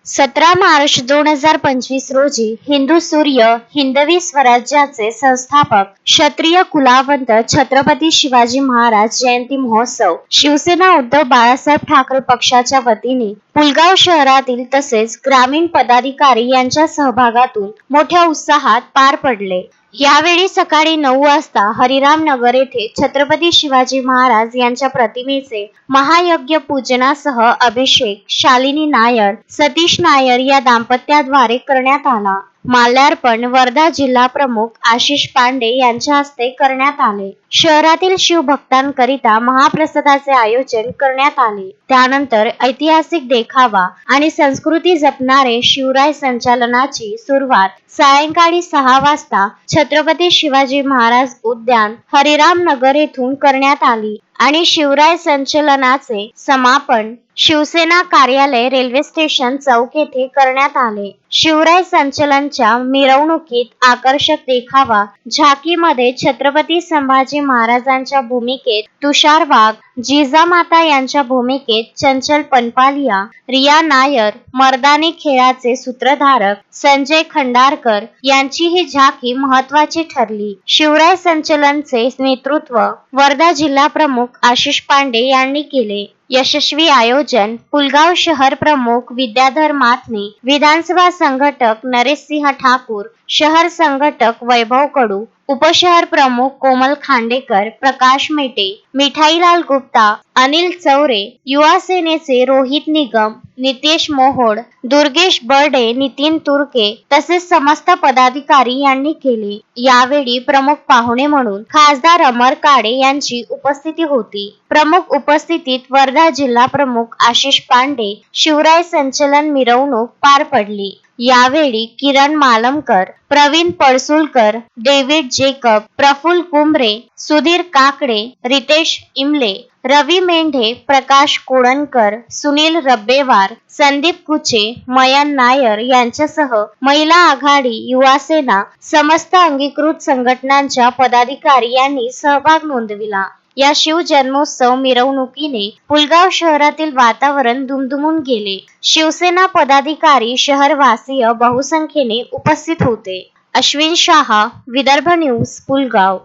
17 मार्च 2025 रोजी हिंदू सूर्य हिंदवी स्वराज्याचे संस्थापक क्षत्रिय कुलावंत छत्रपती शिवाजी महाराज जयंती महोत्सव शिवसेना उद्धव बाळासाहेब ठाकरे पक्षाच्या वतीने पुलगाव शहरातील तसेच ग्रामीण पदाधिकारी यांच्या सहभागातून मोठ्या उत्साहात पार पडले। यावेळी सकाळी 9 वाजता हरिराम नगर येथे छत्रपती शिवाजी महाराज यांच्या प्रतिमेचे महायज्ञ पूजनासह अभिषेक शालिनी नायर सतीश नायर या दाम्पत्याद्वारे करण्यात आला। माल्यार्पण वर्धा जिल्हा प्रमुख आशिष पांडे यांच्या हस्ते करण्यात आले। शहरातील शिवभक्तांकरिता महाप्रसादाचे आयोजन करण्यात आले। त्यानंतर ऐतिहासिक देखावा आणि संस्कृती जपणारे शिवराय संचलनाची सुरुवात सायंकाळी 6 वाजता छत्रपती शिवाजी महाराज उद्यान हरिराम नगर येथून करण्यात आली आणि शिवराय संचलनाचे समापन शिवसेना कार्यालय रेल्वे स्टेशन चौक येथे करण्यात आले। शिवराय संचलनच्या मिरवणुकीत आकर्षक देखावा झाकीमध्ये छत्रपती संभाजी महाराजांच्या भूमिकेत तुषार वाघ, जिजामाता यांच्या भूमिकेत चंचल पनपालिया, रिया नायर, मर्दानी खेळाचे सूत्रधारक संजय खंडारकर यांची ही झाकी महत्त्वाची ठरली। शिवराय संचलनचे नेतृत्व वर्धा जिल्हा प्रमुख आशिष पांडे यांनी केले। यशस्वी आयोजन पुलगाव शहर प्रमुख विद्याधर माथने, विधानसभा संघटक नरेशसिंह ठाकूर, शहर संघटक वैभव कडू, उपशहर प्रमुख कोमल खांडेकर, प्रकाश मेटे, मिठाईलाल गुप्ता, अनिल चौरे, युवा सेनेचे रोहित निगम, नितेश मोहोड, दुर्गेश बर्डे, नितीन तुर्के तसेच समस्त पदाधिकारी यांनी केले। यावेळी प्रमुख पाहुणे म्हणून खासदार अमर काळे यांची उपस्थिती होती। प्रमुख उपस्थितीत वर्धा जिल्हा प्रमुख आशिष पांडे शिवराय संचलन मिरवणूक पार पडली। यावेळी किरण मालमकर, प्रवीण पळसुलकर, डेव्हिड जेकब, प्रफुल्ल कुंभरे, सुधीर काकडे, रितेश इमले, रवी मेंढे, प्रकाश कोडणकर, सुनील रब्बेवार, संदीप कुचे, मयन नायर यांच्यासह महिला आघाडी, युवा सेना, समस्त अंगीकृत संघटनांच्या पदाधिकारी यांनी सहभाग नोंदविला। या शिवजन्मोत्सव मिरवणुकीने पुलगाव शहरातील वातावरण दुमदुमून गेले। शिवसेना पदाधिकारी शहरवासीय बहुसंख्येने उपस्थित होते। अश्विन शाह, विदर्भ न्यूज, पुलगाव।